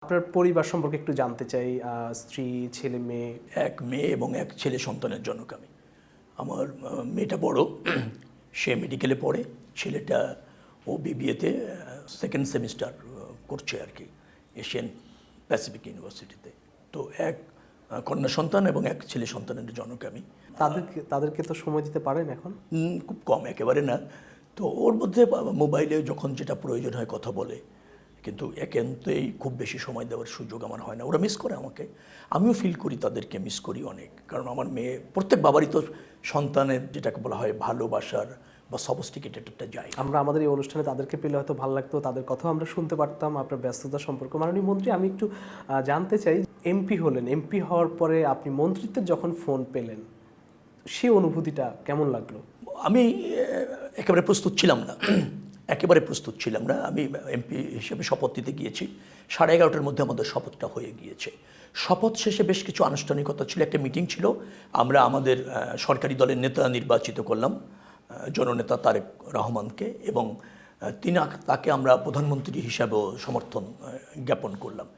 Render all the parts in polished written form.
আপনার পরিবার সম্পর্কে একটু জানতে চাই। স্ত্রী, ছেলে, মেয়ে। এক মেয়ে এবং এক ছেলে সন্তানের জনক আমি। আমার মেয়েটা বড়, সে মেডিকেলে পড়ে। ছেলেটা ও বিবিএতে সেকেন্ড সেমিস্টার করছে আর কি, এশিয়ান প্যাসিফিক ইউনিভার্সিটিতে। তো এক কন্যা সন্তান এবং এক ছেলে সন্তানের জনক আমি। তাদেরকে তো সময় দিতে পারেন এখন? খুব কম, একেবারে না। তো ওর মধ্যে মোবাইলে যখন যেটা প্রয়োজন হয় কথা বলে, কিন্তু একান্তই খুব বেশি সময় দেওয়ার সুযোগ আমার হয় না। ওরা মিস করে আমাকে, আমিও ফিল করি তাদেরকে মিস করি অনেক। কারণ আমার মেয়ে, প্রত্যেক বাবারই তো সন্তানের যেটাকে বলা হয় ভালোবাসার বা সফিস্টিকেটেড একটা জায়গা। আমরা আমাদের এই অনুষ্ঠানে তাদেরকে পেলে হয়তো ভালো লাগতো, তাদের কথাও আমরা শুনতে পারতাম। আপনার ব্যস্ততা সম্পর্কে মাননীয় মন্ত্রী, আমি একটু জানতে চাই, এমপি হলেন, এমপি হওয়ার পরে আপনি মন্ত্রিত্বের যখন ফোন পেলেন, সে অনুভূতিটা কেমন লাগলো? আমি একেবারে প্রস্তুত ছিলাম না, একেবারে প্রস্তুত ছিলাম না। আমি এমপি হিসেবে শপথ নিতে গিয়েছি, 11:30টার মধ্যে আমাদের শপথটা হয়ে গিয়েছে। শপথ শেষে বেশ কিছু আনুষ্ঠানিকতা ছিল, একটা মিটিং ছিল। আমরা আমাদের সরকারি দলের নেতা নির্বাচিত করলাম, জননেতা তারেক রহমানকে, এবং তাকে আমরা প্রধানমন্ত্রী হিসাবেও সমর্থন জ্ঞাপন করলাম।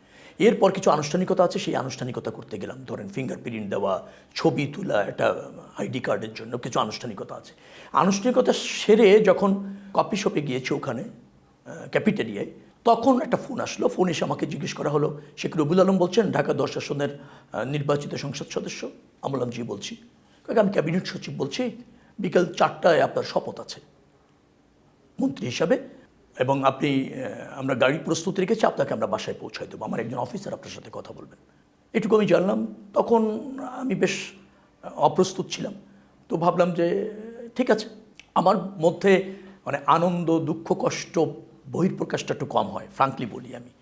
এরপর কিছু আনুষ্ঠানিকতা আছে, সেই আনুষ্ঠানিকতা করতে গেলাম। ধরেন ফিঙ্গারপ্রিন্ট দেওয়া, ছবি তোলা, একটা আইডি কার্ডের জন্য কিছু আনুষ্ঠানিকতা আছে। আনুষ্ঠানিকতা সেরে যখন কফি শপে গিয়েছি ওখানে ক্যাপিটালিয়ায়, তখন একটা ফোন আসলো। ফোন এসে আমাকে জিজ্ঞেস করা হলো, শেখ রবিউল আলম বলছেন, ঢাকা 10 আসনের নির্বাচিত সংসদ সদস্য? আমি বললাম জি বলছি। আমি ক্যাবিনেট সচিব বলছি, বিকেল 4টায় আপনার শপথ আছে মন্ত্রী হিসাবে, এবং আমরা গাড়ি প্রস্তুত রেখেছি, আপনাকে আমরা বাসায় পৌঁছায় দেবো, আমার একজন অফিসার আপনার সাথে কথা বলবেন। এটুকু আমি জানলাম। তখন আমি বেশ অপ্রস্তুত ছিলাম। তো ভাবলাম যে ঠিক আছে। আমার মধ্যে মানে আনন্দ, দুঃখ, কষ্ট, বহিঃপ্রকাশটা একটু কম হয়, ফ্রাঙ্কলি বলি আমি।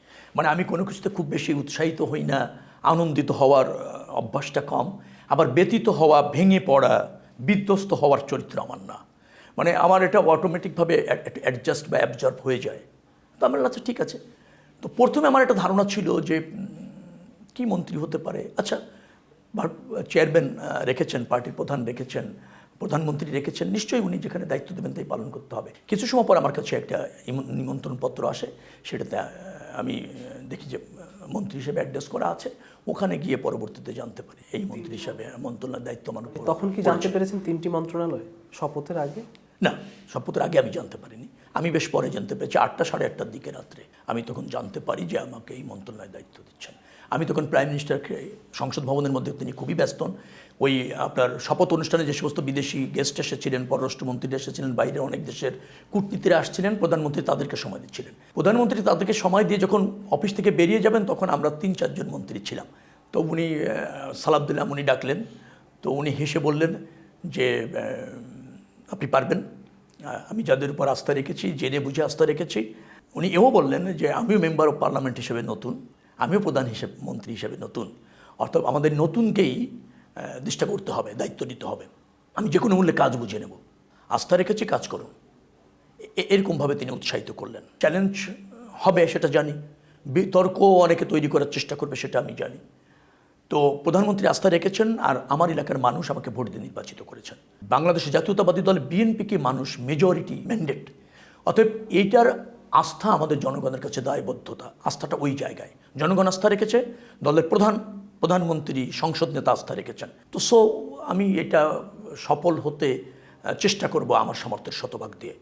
আমি কোনো কিছুতে খুব বেশি উৎসাহিত হই না, আনন্দিত হওয়ার অভ্যাসটা কম। আবার ব্যতীত হওয়া, ভেঙে পড়া, বিধ্বস্ত হওয়ার চরিত্র আমার না। আমার এটা অটোমেটিকভাবে অ্যাডজাস্ট বা অ্যাবজর্ব হয়ে যায়। তো আমার আচ্ছা ঠিক আছে। তো প্রথমে আমার একটা ধারণা ছিল যে কি মন্ত্রী হতে পারে। আচ্ছা, চেয়ারম্যান রেখেছেন, পার্টির প্রধান রেখেছেন, প্রধানমন্ত্রী রেখেছেন, নিশ্চয়ই উনি যেখানে দায়িত্ব দেবেন তাই পালন করতে হবে। কিছু সময় পর আমার কাছে একটা নিমন্ত্রণপত্র আসে, সেটাতে আমি দেখি যে মন্ত্রী হিসেবে অ্যাড্রেস করা আছে। ওখানে গিয়ে পরবর্তীতে জানতে পারি এই মন্ত্রী হিসাবে মন্ত্রণালয়ের দায়িত্ব আমার উপর। তখন কি জানতে পেরেছেন 3টি মন্ত্রণালয় শপথের আগে? না, শপথের আগে আমি জানতে পারিনি। আমি বেশ পরে জানতে পেরেছি, 8টা 8:30টার দিকে রাত্রে আমি তখন জানতে পারি যে আমাকে এই মন্ত্রণালয়ের দায়িত্ব দিচ্ছেন। আমি তখন প্রাইম মিনিস্টারকে সংসদ ভবনের মধ্যে, তিনি খুবই ব্যস্ত। ওই আপনার শপথ অনুষ্ঠানে যে সমস্ত বিদেশি গেস্ট এসেছিলেন, পররাষ্ট্রমন্ত্রীরা এসেছিলেন, বাইরের অনেক দেশের কূটনীতিরা আসছিলেন, প্রধানমন্ত্রী তাদেরকে সময় দিচ্ছিলেন। প্রধানমন্ত্রী তাদেরকে সময় দিয়ে যখন অফিস থেকে বেরিয়ে যাবেন, তখন আমরা 3-4 জন মন্ত্রী ছিলাম। তো উনি সালাউদ্দিন উনি ডাকলেন। তো উনি হেসে বললেন যে আপনি পারবেন, আমি যাদের উপর আস্থা রেখেছি, জেনে বুঝে আস্থা রেখেছি। উনি এও বললেন যে আমিও মেম্বার অফ পার্লামেন্ট হিসেবে নতুন, আমিও মন্ত্রী হিসেবে নতুন, অর্থাৎ আমাদের নতুনকেই চেষ্টা করতে হবে, দায়িত্ব নিতে হবে। আমি যে কোনো মূল্যে কাজ বুঝে নেব, আস্থা রেখেছি, কাজ করুন। এরকমভাবে তিনি উৎসাহিত করলেন। চ্যালেঞ্জ হবে সেটা জানি, বিতর্ক অনেকে তৈরি করার চেষ্টা করবে সেটা আমি জানি। তো প্রধানমন্ত্রী আস্থা রেখেছেন, আর আমার এলাকার মানুষ আমাকে ভোট দিয়ে নির্বাচিত করেছেন। বাংলাদেশের জাতীয়তাবাদী দল বিএনপিকে মানুষ মেজরিটি ম্যান্ডেট, অতএব এইটার আস্থা আমাদের জনগণের কাছে দায়বদ্ধতা, আস্থাটা ওই জায়গায়। জনগণ আস্থা রেখেছে, দলের প্রধানমন্ত্রী, সংসদ নেতা আস্থা রেখেছেন। তো আমি এটা সফল হতে চেষ্টা করব আমার সামর্থ্যের শতভাগ দিয়ে।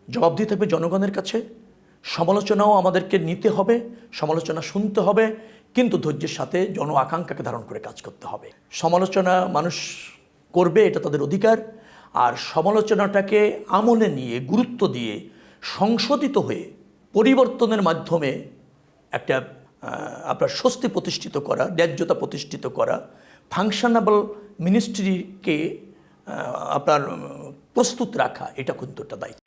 জবাবদিহি থাকবে জনগণের কাছে। সমালোচনাও আমাদেরকে নিতে হবে, সমালোচনা শুনতে হবে, কিন্তু ধৈর্যের সাথে জন আকাঙ্ক্ষাকে ধারণ করে কাজ করতে হবে। সমালোচনা মানুষ করবে, এটা তাদের অধিকার। আর সমালোচনাটাকে আমলে নিয়ে, গুরুত্ব দিয়ে, সংশোধিত হয়ে পরিবর্তনের মাধ্যমে একটা আপনার স্বস্তি প্রতিষ্ঠিত করা, ন্যায্যতা প্রতিষ্ঠিত করা, ফাংশনেবল মিনিস্ট্রিকে আপনার প্রস্তুত রাখা, এটা কিন্তু একটা দায়িত্ব।